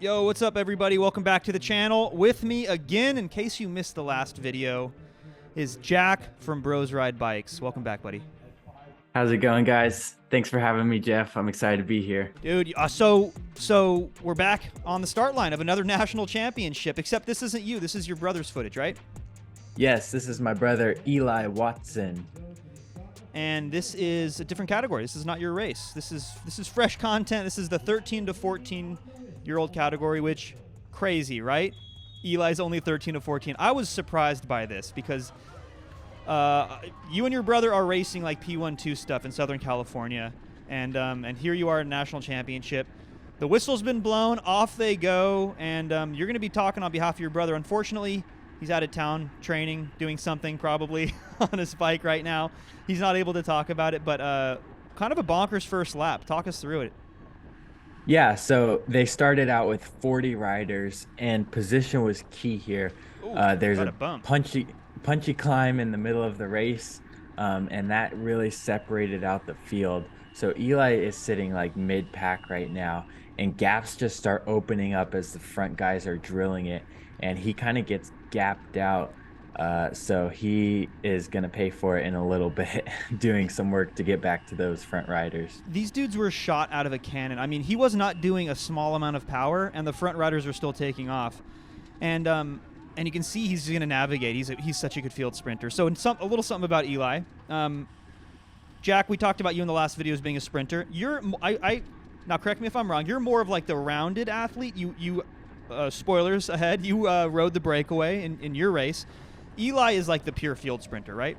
Yo, what's up everybody? Welcome back to the channel. With me again, in case you missed the last video, is Jack from Brosridebikes. Welcome back, buddy. How's it going, guys? Thanks for having me, Jeff. I'm excited to be here. Dude, so we're back on the start line of another national championship, except this isn't you. This is your brother's footage, right? Yes, this is my brother, Eli Watson. And this is a different category. This is not your race. This is fresh content. This is the 13 to 14-year-old category, which crazy, right? Eli's only 13 to 14. I was surprised by this because you and your brother are racing like P1-2 stuff in Southern California, and here you are at a national championship. The whistle's been blown, off they go, and you're going to be talking on behalf of your brother. Unfortunately, he's out of town training, doing something probably on his bike right now. He's not able to talk about it, but kind of a bonkers first lap. Talk us through it. Yeah, so they started out with 40 riders, and position was key here. Ooh, there's a bump. punchy climb in the middle of the race, and that really separated out the field. So Eli is sitting like mid-pack right now, and gaps just start opening up as the front guys are drilling it, and he kind of gets gapped out. So he is going to pay for it in a little bit, doing some work to get back to those front riders. These dudes were shot out of a cannon. I mean, he was not doing a small amount of power, and the front riders are still taking off. And you can see he's going to navigate. He's such a good field sprinter. So a little something about Eli. Jack, we talked about you in the last video as being a sprinter. Now correct me if I'm wrong. You're more of like the rounded athlete. You spoilers ahead. You rode the Breakaway in your race. Eli is like the pure field sprinter, right?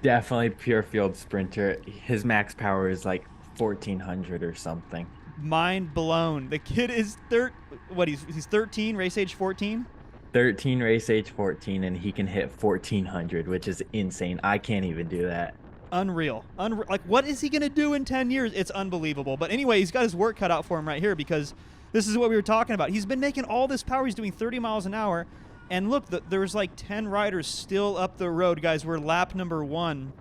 Definitely pure field sprinter. His max power is like 1400 or something. Mind blown. The kid is he's 13, race age 14? 13, race age 14, and he can hit 1400, which is insane. I can't even do that. Unreal. Like, what is he going to do in 10 years? It's unbelievable. But anyway, he's got his work cut out for him right here, because this is what we were talking about. He's been making all this power. He's doing 30 miles an hour. And look, there's like 10 riders still up the road, guys. We're lap number 1,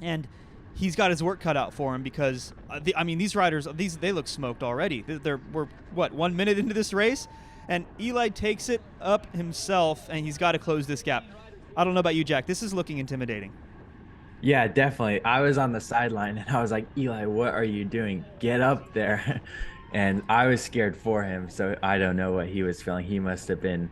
and he's got his work cut out for him because, these riders, they look smoked already. We're, what, 1 minute into this race? And Eli takes it up himself, and he's got to close this gap. I don't know about you, Jack. This is looking intimidating. Yeah, definitely. I was on the sideline, and I was like, Eli, what are you doing? Get up there. And I was scared for him, so I don't know what he was feeling. He must have been.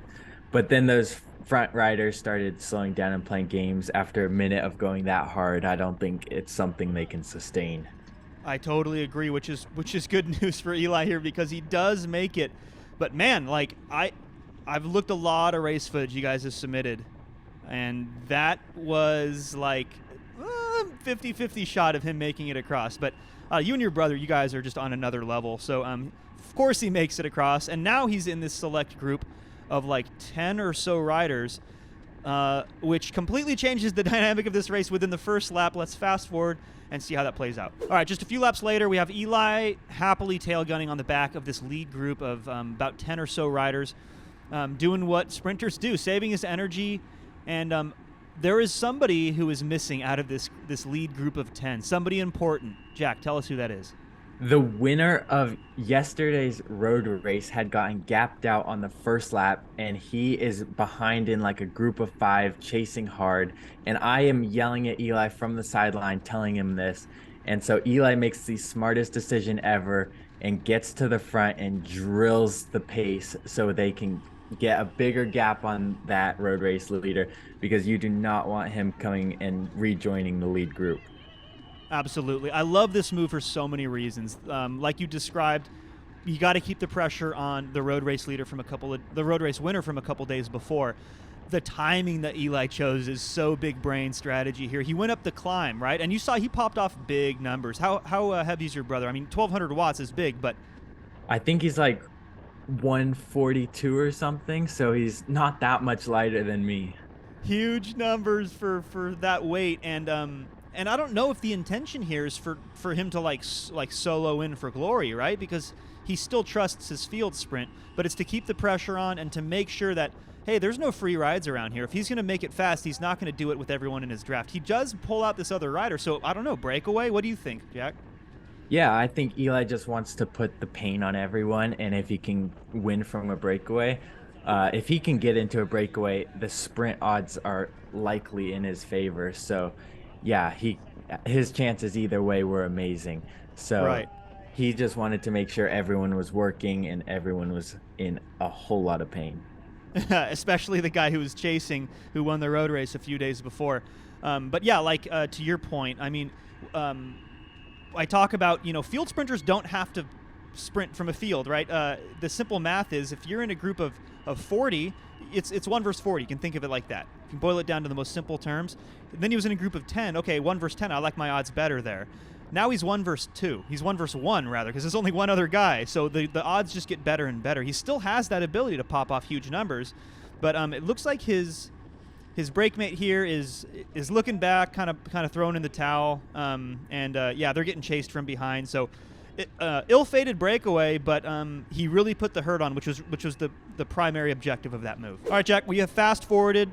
But then those front riders started slowing down and playing games after a minute of going that hard. I don't think it's something they can sustain. I totally agree, which is good news for Eli here, because he does make it. But man, like I've looked a lot of race footage you guys have submitted, and that was like 50-50 shot of him making it across. But you and your brother, you guys are just on another level. So of course he makes it across, and now he's in this select group of like 10 or so riders, which completely changes the dynamic of this race within the first lap. Let's fast forward and see how that plays out. All right, just a few laps later, we have Eli happily tail gunning on the back of this lead group of about 10 or so riders, doing what sprinters do, saving his energy. And there is somebody who is missing out of this lead group of 10, somebody important. Jack, tell us who that is. The winner of yesterday's road race had gotten gapped out on the first lap, and he is behind in like a group of 5 chasing hard. And I am yelling at Eli from the sideline, telling him this. And so Eli makes the smartest decision ever and gets to the front and drills the pace so they can get a bigger gap on that road race leader, because you do not want him coming and rejoining the lead group. Absolutely. I love this move for so many reasons. Like you described, you got to keep the pressure on the road race leader the road race winner from a couple days before. The timing that Eli chose is so big brain strategy here. He went up the climb, right? And you saw he popped off big numbers. How heavy is your brother? I mean, 1,200 watts is big, but I think he's like 142 or something, so he's not that much lighter than me. Huge numbers for that weight. And I don't know if the intention here is for him to like solo in for glory, right? Because he still trusts his field sprint, but it's to keep the pressure on and to make sure that, hey, there's no free rides around here. If he's going to make it fast, he's not going to do it with everyone in his draft. He does pull out this other rider, so I don't know, Breakaway? What do you think, Jack? Yeah, I think Eli just wants to put the pain on everyone, and if he can win from a breakaway, if he can get into a breakaway, the sprint odds are likely in his favor. So, yeah, his chances either way were amazing. So Right. he just wanted to make sure everyone was working and everyone was in a whole lot of pain. Especially the guy who was chasing, who won the road race a few days before. But yeah, like to your point, I mean, um, I talk about, field sprinters don't have to sprint from a field, right? The simple math is if you're in a group of 40, it's 1 versus 40. You can think of it like that. You can boil it down to the most simple terms. Then he was in a group of 10. Okay, 1 versus 10. I like my odds better there. Now he's 1 versus 2. He's 1 versus 1, rather, because there's only one other guy. So the odds just get better and better. He still has that ability to pop off huge numbers, but it looks like his breakmate here is looking back, kind of throwing in the towel, and yeah, they're getting chased from behind. So, ill-fated breakaway, but he really put the hurt on, which was the primary objective of that move. All right, Jack, we have fast forwarded.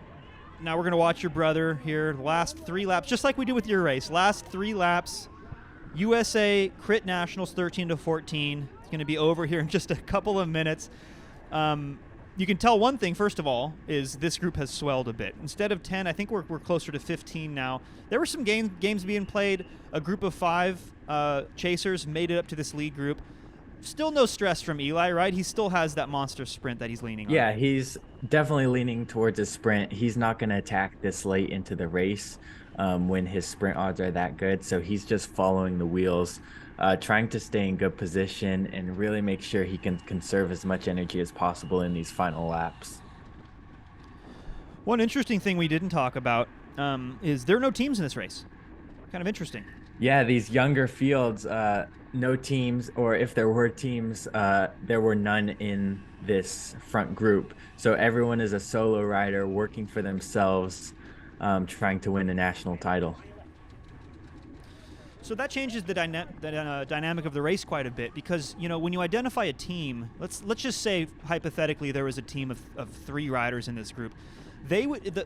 Now we're gonna watch your brother here. The last 3 laps, just like we did with your race. Last 3 laps, USA Crit Nationals 13-14. It's gonna be over here in just a couple of minutes. You can tell one thing, first of all, is this group has swelled a bit. Instead of 10, I think we're closer to 15 now. There were some games being played. A group of 5 chasers made it up to this lead group. Still no stress from Eli, right? He still has that monster sprint that he's leaning on. Yeah, he's definitely leaning towards a sprint. He's not going to attack this late into the race when his sprint odds are that good. So he's just following the wheels, trying to stay in good position and really make sure he can conserve as much energy as possible in these final laps. One interesting thing we didn't talk about is there are no teams in this race. Kind of interesting. Yeah, these younger fields, no teams, or if there were teams, there were none in this front group. So everyone is a solo rider working for themselves, trying to win a national title. So that changes the dynamic of the race quite a bit because when you identify a team, let's just say hypothetically there was a team of 3 riders in this group, they would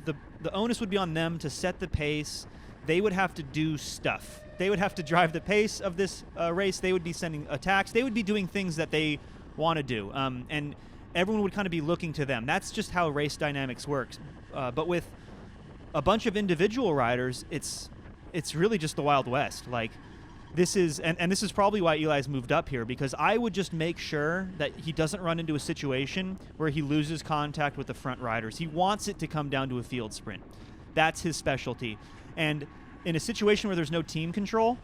the onus would be on them to set the pace. They would have to do stuff. They would have to drive the pace of this race. They would be sending attacks. They would be doing things that they want to do, and everyone would kind of be looking to them. That's just how race dynamics works. But with a bunch of individual riders, it's really just the Wild West. Like this is, and this is probably why Eli's moved up here, because I would just make sure that he doesn't run into a situation where he loses contact with the front riders. He wants it to come down to a field sprint. That's his specialty. And in a situation where there's no team control,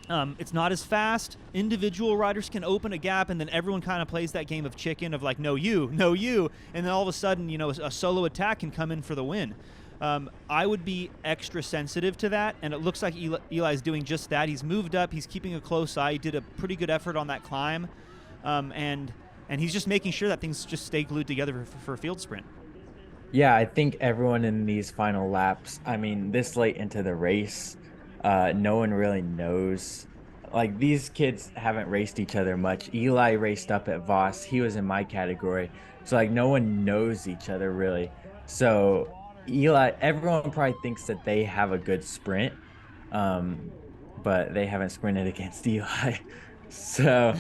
it's not as fast. Individual riders can open a gap, and then everyone kind of plays that game of chicken of like, no you, and then all of a sudden, a solo attack can come in for the win. I would be extra sensitive to that, and it looks like Eli's doing just that. He's moved up. He's keeping a close eye. He did a pretty good effort on that climb, and he's just making sure that things just stay glued together for a field sprint. Yeah, I think everyone in these final laps, I mean, this late into the race, no one really knows. Like, these kids haven't raced each other much. Eli raced up at Voss. He was in my category. So, like, no one knows each other really. So, everyone probably thinks that they have a good sprint, but they haven't sprinted against Eli. So,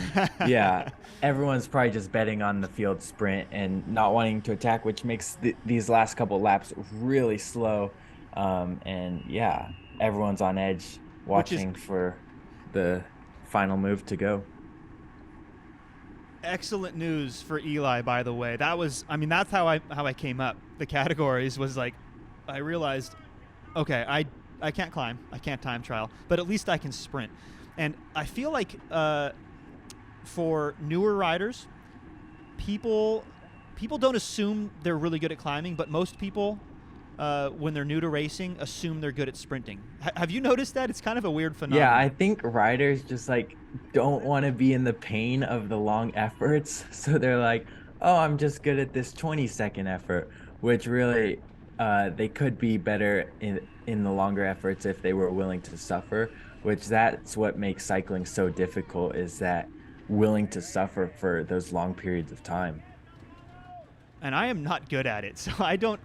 yeah, everyone's probably just betting on the field sprint and not wanting to attack, which makes these last couple laps really slow. And yeah, everyone's on edge watching for the final move to go. Excellent news for Eli, by the way. That's how I came up. The categories was like, I realized, okay, I can't climb, I can't time trial, but at least I can sprint. And I feel like for newer riders, people don't assume they're really good at climbing, but most people, when they're new to racing, assume they're good at sprinting. Have you noticed that? It's kind of a weird phenomenon. Yeah, I think riders just like don't want to be in the pain of the long efforts. So they're like, oh, I'm just good at this 20-second effort, which really they could be better in the longer efforts if they were willing to suffer, which that's what makes cycling so difficult, is that willing to suffer for those long periods of time. And I am not good at it, so I don't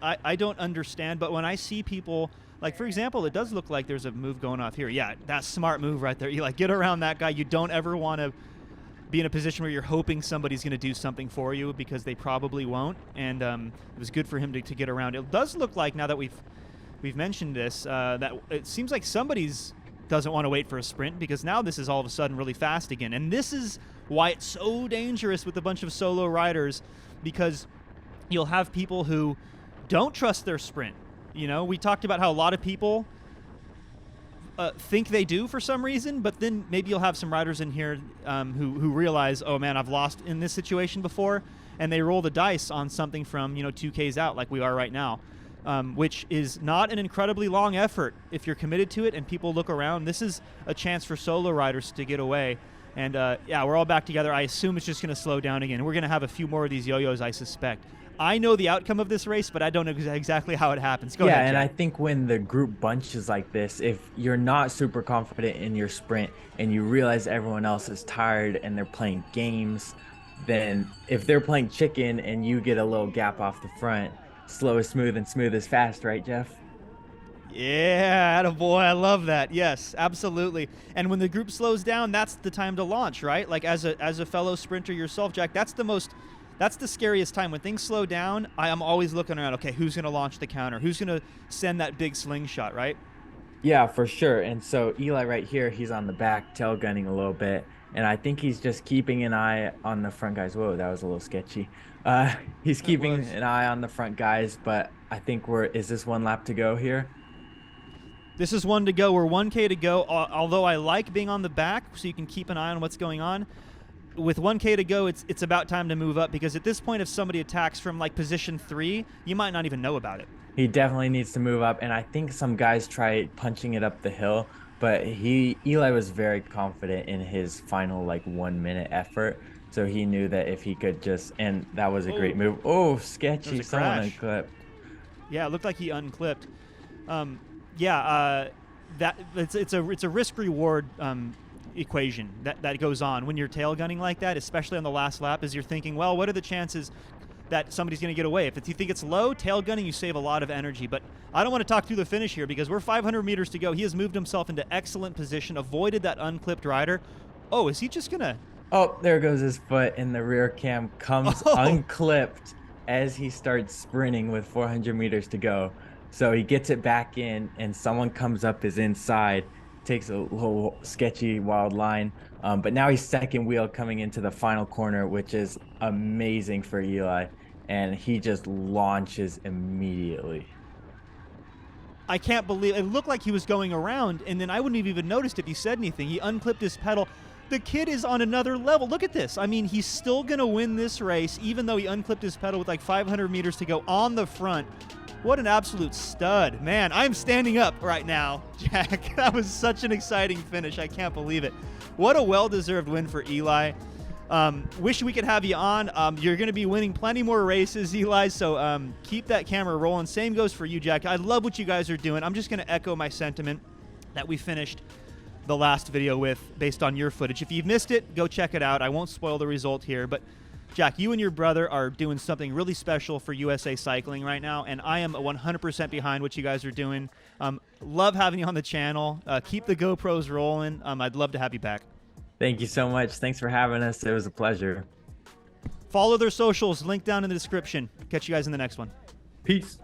understand. But when I see people Like, for example, it does look like there's a move going off here. Yeah, that's smart move right there. You like get around that guy. You don't ever want to be in a position where you're hoping somebody's going to do something for you, because they probably won't. And it was good for him to get around. It does look like, now that we've mentioned this, that it seems like somebody's doesn't want to wait for a sprint, because now this is all of a sudden really fast again. And this is why it's so dangerous with a bunch of solo riders, because you'll have people who don't trust their sprint. You know, we talked about how a lot of people think they do for some reason, but then maybe you'll have some riders in here who realize, oh man, I've lost in this situation before, and they roll the dice on something from 2Ks out, like we are right now, which is not an incredibly long effort if you're committed to it and people look around. This is a chance for solo riders to get away. And yeah, we're all back together. I assume it's just going to slow down again. We're going to have a few more of these yo-yos, I suspect. I know the outcome of this race, but I don't know exactly how it happens. Go ahead, Yeah, and Jack. I think when the group bunches like this, if you're not super confident in your sprint and you realize everyone else is tired and they're playing games, then if they're playing chicken and you get a little gap off the front, slow is smooth and smooth is fast, right, Jeff? Yeah, attaboy, I love that. Yes, absolutely. And when the group slows down, that's the time to launch, right? Like as a fellow sprinter yourself, Jack, that's the scariest time. When things slow down, I am always looking around, okay, who's going to launch the counter? Who's going to send that big slingshot, right? Yeah, for sure. And so Eli right here, he's on the back, tail gunning a little bit. And I think he's just keeping an eye on the front guys. Whoa, that was a little sketchy. He's keeping an eye on the front guys, but I think is this one lap to go here? This is one to go. We're 1K to go, although I like being on the back so you can keep an eye on what's going on. With 1K to go, it's about time to move up, because at this point, if somebody attacks from like position 3, you might not even know about it. He definitely needs to move up, and I think some guys try punching it up the hill, but Eli was very confident in his final like 1 minute effort, so he knew that if he could and that was a great move. Oh, sketchy! Someone unclipped. Yeah, it looked like he unclipped. That it's a risk reward equation that goes on when you're tail gunning like that, especially on the last lap, is you're thinking, well, what are the chances that somebody's going to get away? If you think it's low, tail gunning, you save a lot of energy. But I don't want to talk through the finish here, because we're 500 meters to go. He has moved himself into excellent position, avoided that unclipped rider. Oh, is he just going to... Oh, there goes his foot, and the rear cam comes unclipped as he starts sprinting with 400 meters to go. So he gets it back in, and someone comes up his inside, takes a little sketchy wild line, but now he's second wheel coming into the final corner, which is amazing for Eli, and he just launches immediately. I can't believe it. Looked like he was going around, and then I wouldn't have even noticed if he said anything. He unclipped his pedal. The kid is on another level. Look at this. I mean, he's still going to win this race, even though he unclipped his pedal with like 500 meters to go on the front. What an absolute stud. Man, I'm standing up right now, Jack. That was such an exciting finish. I can't believe it. What a well-deserved win for Eli. Wish we could have you on. You're going to be winning plenty more races, Eli, so keep that camera rolling. Same goes for you, Jack. I love what you guys are doing. I'm just going to echo my sentiment that we finished the last video with based on your footage. If you've missed it, go check it out. I won't spoil the result here, but Jack, you and your brother are doing something really special for USA Cycling right now, and I am 100% behind what you guys are doing. Love having you on the channel. Keep the GoPros rolling. I'd love to have you back. Thank you so much. Thanks for having us. It was a pleasure. Follow their socials, link down in the description. Catch you guys in the next one. Peace.